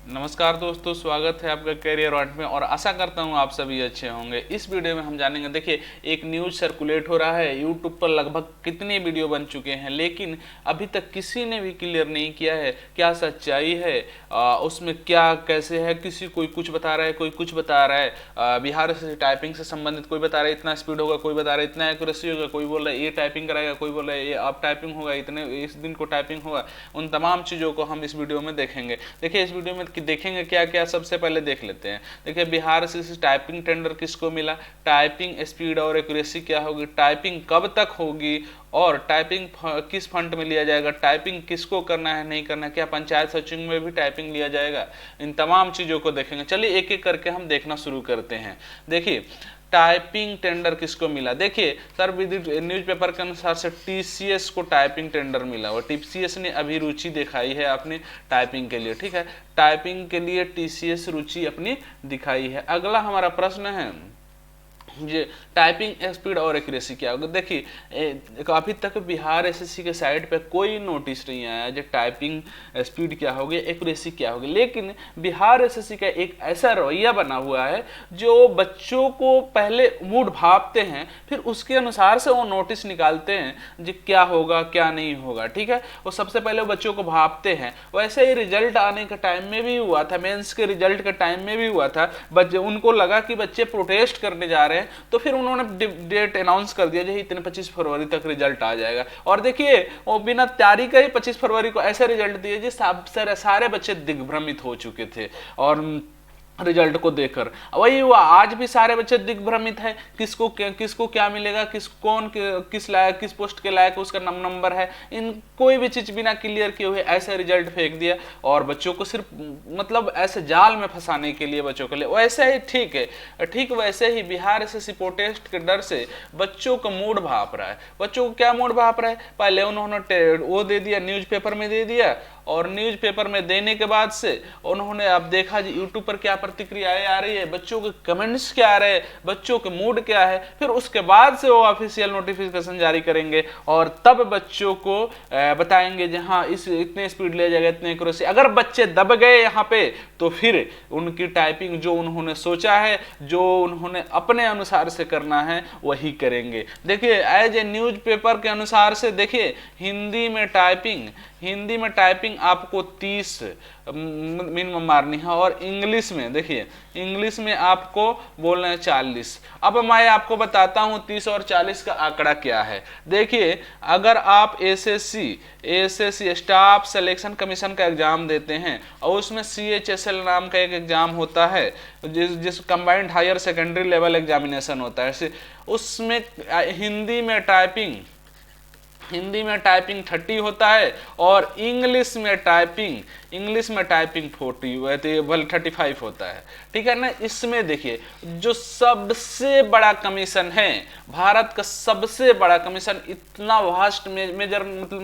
नमस्कार दोस्तों, स्वागत है आपका करियर वाट में और आशा करता हूँ आप सभी अच्छे होंगे। इस वीडियो में हम जानेंगे, देखिए एक न्यूज़ सर्कुलेट हो रहा है यूट्यूब पर, लगभग कितने वीडियो बन चुके हैं, लेकिन अभी तक किसी ने भी क्लियर नहीं किया है क्या सच्चाई है, उसमें क्या कैसे है। किसी कोई कुछ बता रहा है, कोई कुछ बता रहा है। बिहार से टाइपिंग से संबंधित कोई बता रहा है इतना स्पीड होगा, कोई बता रहा है इतना एक्यूरेसी होगा, कोई बोल रहा है ये टाइपिंग कराएगा, कोई बोल रहा है ये अब टाइपिंग होगा, इतने इस दिन को टाइपिंग होगा। उन तमाम चीज़ों को हम इस वीडियो में देखेंगे। देखिए इस वीडियो में कि देखेंगे क्या क्या, सबसे पहले देख लेते हैं। देखिए बिहार से टाइपिंग टेंडर किसको मिला, टाइपिंग स्पीड और एक्यूरेसी क्या होगी, टाइपिंग कब तक होगी और टाइपिंग किस फंड में लिया जाएगा, टाइपिंग किसको करना है नहीं करना है, क्या पंचायत सचिव में भी टाइपिंग लिया जाएगा। इन तमाम चीज़ों को देखेंगे। चलिए एक एक करके हम देखना शुरू करते हैं। देखिए टाइपिंग टेंडर किसको मिला, देखिए सर न्यूज़पेपर के अनुसार से टीसीएस को टाइपिंग टेंडर मिला और टीसीएस ने अभी रुचि दिखाई है अपनी टाइपिंग के लिए। ठीक है, टाइपिंग के लिए टीसीएस रुचि अपनी दिखाई है। अगला हमारा प्रश्न है ये टाइपिंग स्पीड और एक्यूरेसी क्या होगा। देखिए अभी तक बिहार एसएससी के साइट पे कोई नोटिस नहीं आया जो टाइपिंग स्पीड क्या होगी, एक्यूरेसी क्या होगी। लेकिन बिहार एसएससी का एक ऐसा रवैया बना हुआ है जो बच्चों को पहले मूड भापते हैं, फिर उसके अनुसार से वो नोटिस निकालते हैं जो क्या होगा क्या नहीं होगा। ठीक है, वो सबसे पहले वो बच्चों को भापते हैं। वैसे ही रिजल्ट आने के टाइम में भी हुआ था, मेंस के रिजल्ट के टाइम में भी हुआ था। उनको लगा कि बच्चे प्रोटेस्ट करने जा रहे हैं, तो फिर उन्होंने डेट अनाउंस कर दिया जो इतने 25 फरवरी तक रिजल्ट आ जाएगा। और देखिए वो बिना तैयारी के ही 25 फरवरी को ऐसे रिजल्ट दिए जी सारे बच्चे दिग्भ्रमित हो चुके थे और रिजल्ट को देखकर वही हुआ। आज भी सारे बच्चे दिग्भ्रमित है, किसको क्या मिलेगा, किस लायक, किस पोस्ट के लायक उसका नंबर है, इन कोई भी चीज बिना क्लियर किए हुए ऐसे रिजल्ट फेंक दिया और बच्चों को सिर्फ मतलब ऐसे जाल में फंसाने के लिए बच्चों के लिए। वैसे ही ठीक है, ठीक वैसे ही बिहार एसएससी प्रोटेस्ट के डर से बच्चों का मूड भाप रहा है। बच्चों को क्या मूड भाप रहा है, पहले उन्होंने वो दे दिया, न्यूज़पेपर में दे दिया और न्यूज़पेपर में देने के बाद से उन्होंने अब देखा जी यूट्यूब पर क्या प्रतिक्रियाएं आ रही है, बच्चों के कमेंट्स क्या आ रहे हैं, बच्चों के मूड क्या है, फिर उसके बाद से वो ऑफिशियल नोटिफिकेशन जारी करेंगे और तब बच्चों को बताएंगे जी हाँ इस इतने स्पीड ले जाएगा, इतने एक्यूरेसी। अगर बच्चे दब गए यहाँ पे तो फिर उनकी टाइपिंग जो उन्होंने सोचा है, जो उन्होंने अपने अनुसार से करना है वही करेंगे। देखिए एज ए न्यूज़पेपर के अनुसार से देखिए हिंदी में टाइपिंग आपको 30 मिनिमम मारनी है और इंग्लिश में देखिए इंग्लिश में आपको बोलना है 40। अब मैं आपको बताता हूं 30 और 40 का आंकड़ा क्या है। देखिए अगर आप एसएससी स्टाफ सिलेक्शन कमीशन का एग्जाम देते हैं और उसमें सीएचएसएल नाम का एक एग्जाम होता है जिस combined higher secondary level examination होता है, उसमें हिंदी में टाइपिंग 30 होता है और इंग्लिश में टाइपिंग 35 होता है। ठीक है ना। इसमें देखिए जो सबसे बड़ा कमीशन है, भारत का सबसे बड़ा कमीशन, इतना वास्ट मेजर मतलब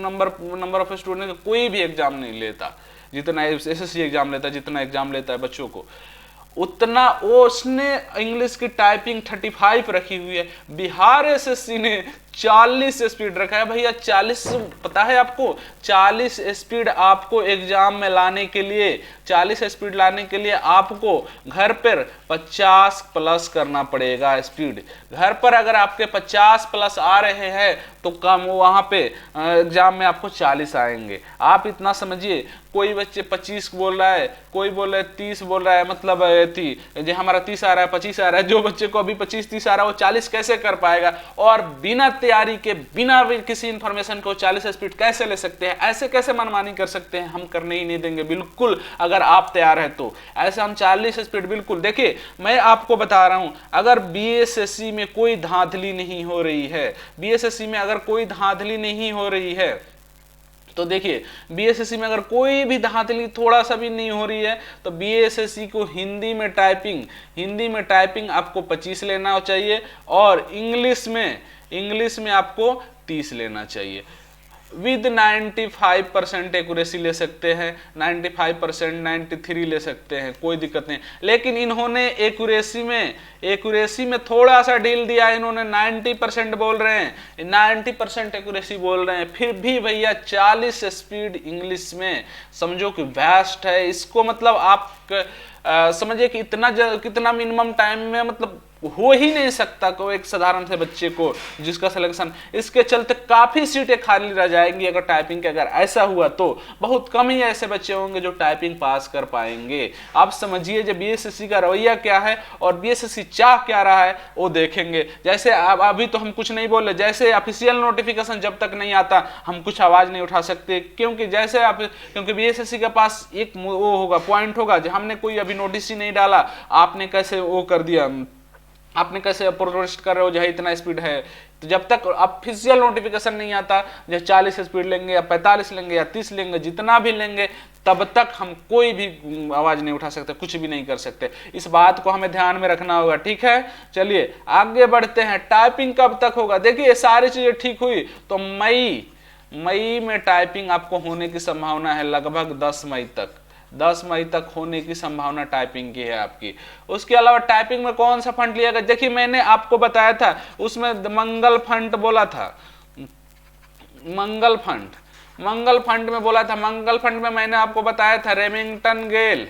नंबर ऑफ स्टूडेंट का कोई भी एग्जाम नहीं लेता जितना एसएससी एग्जाम लेता है, जितना एग्जाम लेता है बच्चों को उतना वो उसने इंग्लिश की टाइपिंग 35 रखी हुई है। बिहार एसएससी ने 40 स्पीड रखा है। भैया 40 पता है आपको, 40 स्पीड आपको एग्जाम में लाने के लिए, 40 स्पीड लाने के लिए आपको घर पर 50 प्लस करना पड़ेगा स्पीड। घर पर अगर आपके 50 प्लस आ रहे हैं तो कम वहां पे एग्जाम में आपको 40 आएंगे। आप इतना समझिए, कोई बच्चे 25 बोल रहा है, कोई बोल रहा है 30 बोल रहा है, मतलब जो हमारा 30 आ रहा है 25 आ रहा है, जो बच्चे को अभी 25-30 आ रहा है वो 40 कैसे कर पाएगा। और बिना तैयारी के, बिना भी किसी इंफॉर्मेशन को 40 स्पीड कैसे ले सकते हैं, ऐसे कैसे मनमानी कर सकते हैं। हम करने ही नहीं देंगे बिल्कुल, अगर आप तैयार है तो ऐसे हम 40 स्पीड बिल्कुल। देखिए मैं आपको बता रहा हूं, अगर बीएसएससी में कोई धांधली नहीं हो रही है, बीएसएससी में अगर कोई धांधली नहीं हो रही है तो देखिए बीएसएससी में अगर कोई भी धांधली थोड़ा सा भी नहीं हो रही है तो बीएसएससी को हिंदी में टाइपिंग आपको 25 लेना चाहिए और इंग्लिश में आपको 30 लेना चाहिए। विद 95% एक्यूरेसी ले सकते हैं, 95%, 93 ले सकते हैं, कोई दिक्कत नहीं। लेकिन इन्होंने एक्यूरेसी में थोड़ा सा ढील दिया, इन्होंने 90% बोल रहे हैं, 90% एक्यूरेसी बोल रहे हैं, फिर भी भैया 40 स्पीड इंग्लिश में समझो कि वेस्ट है। इसको मतलब आप समझिए कि कितना मिनिमम टाइम में मतलब हो ही नहीं सकता को एक साधारण से बच्चे को जिसका सिलेक्शन, इसके चलते काफी सीटें खाली रह जाएंगी अगर टाइपिंग के अगर ऐसा हुआ तो बहुत कम ही ऐसे बच्चे होंगे जो टाइपिंग पास कर पाएंगे। आप समझिए जब बीएसएससी का रवैया क्या है और बीएसएससी चाह क्या रहा है वो देखेंगे। जैसे अब अभी तो हम कुछ नहीं बोले, जैसे ऑफिशियल नोटिफिकेशन जब तक नहीं आता हम कुछ आवाज नहीं उठा सकते, क्योंकि बीएसएससी के पास एक वो होगा, पॉइंट होगा जो हमने कोई अभी नोटिस ही नहीं डाला, आपने कैसे वो कर दिया, आपने कैसे प्रोटेस्ट कर रहे हो जो है इतना स्पीड है। तो जब तक ऑफिशियल नोटिफिकेशन नहीं आता जो 40 स्पीड लेंगे या 45 लेंगे या 30 लेंगे, जितना भी लेंगे, तब तक हम कोई भी आवाज नहीं उठा सकते, कुछ भी नहीं कर सकते। इस बात को हमें ध्यान में रखना होगा, ठीक है। चलिए आगे बढ़ते हैं। टाइपिंग कब तक होगा? देखिए ये सारी चीजें ठीक हुई तो मई में टाइपिंग आपको होने की संभावना है, लगभग 10 मई तक होने की संभावना टाइपिंग की है आपकी। उसके अलावा टाइपिंग में कौन सा फंड लिया गया? देखिए मैंने आपको बताया था उसमें मंगल फंड बोला था, मंगल फंड में बोला था। मंगल फंड में मैंने आपको बताया था रेमिंगटन गेल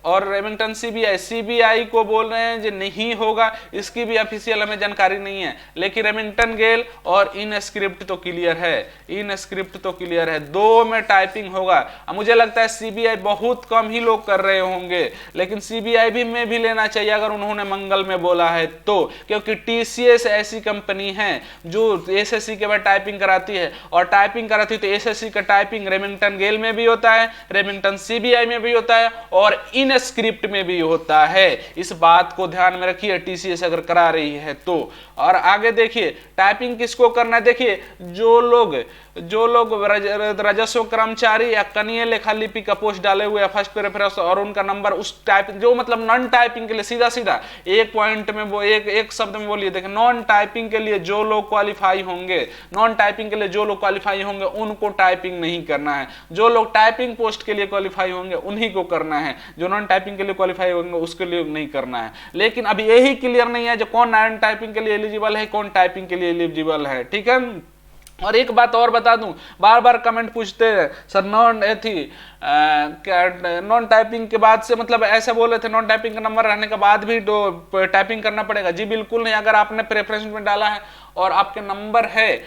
और रेमिंगटन सीबीआई को बोल रहे हैं जो नहीं होगा, इसकी भी ऑफिशियल हमें जानकारी नहीं है। लेकिन रेमिंगटन गेल और इनस्क्रिप्ट तो क्लियर है, 2 में टाइपिंग होगा। मुझे लगता है सीबीआई बहुत कम ही लोग कर रहे होंगे, लेकिन सीबीआई भी में भी लेना चाहिए अगर उन्होंने मंगल में बोला है तो, क्योंकि टीसीएस ऐसी कंपनी है जो एसएससी के बाद टाइपिंग कराती है, और टाइपिंग कराती है तो एसएससी का टाइपिंग रेमिंगटन गेल में भी होता है, रेमिंगटन सीबीआई में भी होता है और इनस्क्रिप्ट में भी होता है। इस बात को ध्यान में रखिए टीसीएस अगर करा रही है तो। और आगे देखिए टाइपिंग किसको करना है? देखिए जो लोग राजस्व कर्मचारी या कनीय लेखा लिपि का पोस्ट डाले हुए हैं फर्स्ट प्रेफरेंस और उनका नंबर उस टाइपिंग जो मतलब नॉन टाइपिंग के लिए सीधा एक पॉइंट में वो एक शब्द में बोलिए। देखिए नॉन टाइपिंग के लिए जो लोग क्वालिफाई होंगे उनको टाइपिंग नहीं करना है, जो लोग टाइपिंग पोस्ट के लिए क्वालिफाई होंगे उन्हीं को करना है, जो नॉन टाइपिंग के लिए क्वालिफाई होंगे उसके लिए नहीं करना है। लेकिन अभी यही क्लियर नहीं है जो कौन नॉन टाइपिंग के लिए एलिजिबल है, कौन टाइपिंग के लिए एलिजिबल है, ठीक है। और एक बात और बता दूं, बार बार कमेंट पूछते हैं सर नॉन टाइपिंग के बाद से मतलब ऐसे बोले थे नॉन टाइपिंग का नंबर रहने के बाद भी टाइपिंग करना पड़ेगा। जी बिल्कुल नहीं, अगर आपने प्रेफरेंस में डाला है और आपके नंबर है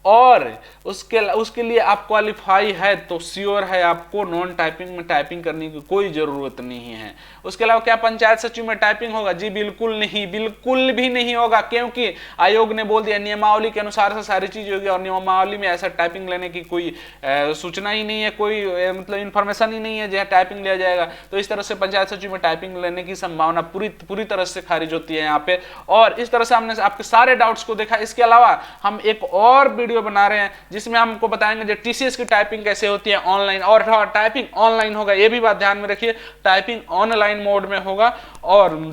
और उसके लिए आप क्वालिफाई है तो श्योर है आपको नॉन टाइपिंग में टाइपिंग करने की कोई जरूरत नहीं है। उसके अलावा क्या पंचायत सचिव में टाइपिंग होगा? जी बिल्कुल नहीं, बिल्कुल भी नहीं होगा, क्योंकि आयोग ने बोल दिया नियमावली के अनुसार से सारी चीज होगी और नियमावली में ऐसा टाइपिंग लेने की कोई सूचना ही नहीं है, कोई मतलब इंफॉर्मेशन ही नहीं है जहाँ टाइपिंग लिया जाएगा। तो इस तरह से पंचायत सचिव में टाइपिंग लेने की संभावना पूरी तरह से खारिज होती है यहाँ पे। और इस तरह से हमने आपके सारे डाउट्स को देखा। इसके अलावा हम एक और वीडियो बना रहे हैं जिसमें हमको बताएंगे जो टीसीएस की टाइपिंग कैसे होती है ऑनलाइन, और टाइपिंग ऑनलाइन होगा, ये भी बात ध्यान में रखिए, टाइपिंग ऑनलाइन मोड में होगा। और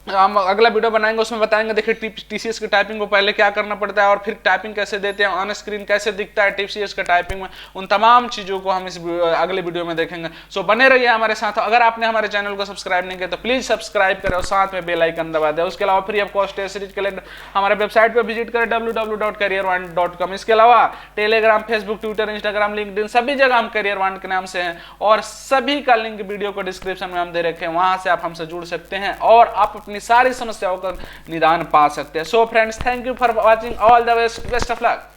हम अगला वीडियो बनाएंगे उसमें बताएंगे देखिए टीसीएस की टाइपिंग को पहले क्या करना पड़ता है और फिर टाइपिंग कैसे देते हैं, ऑन स्क्रीन कैसे दिखता है टीसीएस का टाइपिंग में, उन तमाम चीजों को हम इस अगले वीडियो में देखेंगे। सो बने रहिए हमारे साथ। अगर आपने हमारे चैनल को सब्सक्राइब नहीं किया तो प्लीज सब्सक्राइब करें और साथ में बेल आइकन दबा दें। उसके अलावा free of cost test series के लिए हमारे वेबसाइट पर विजिट करें www.career1.com। इसके अलावा Telegram, Facebook, Twitter, Instagram, LinkedIn सभी जगह हम career1 के नाम से हैं और सभी का लिंक वीडियो को डिस्क्रिप्शन में हम दे रखे हैं, वहां से आप हमसे जुड़ सकते हैं और आप अपनी सारी समस्याओं का निदान पा सकते हैं। So friends, thank you for watching, all the best of luck.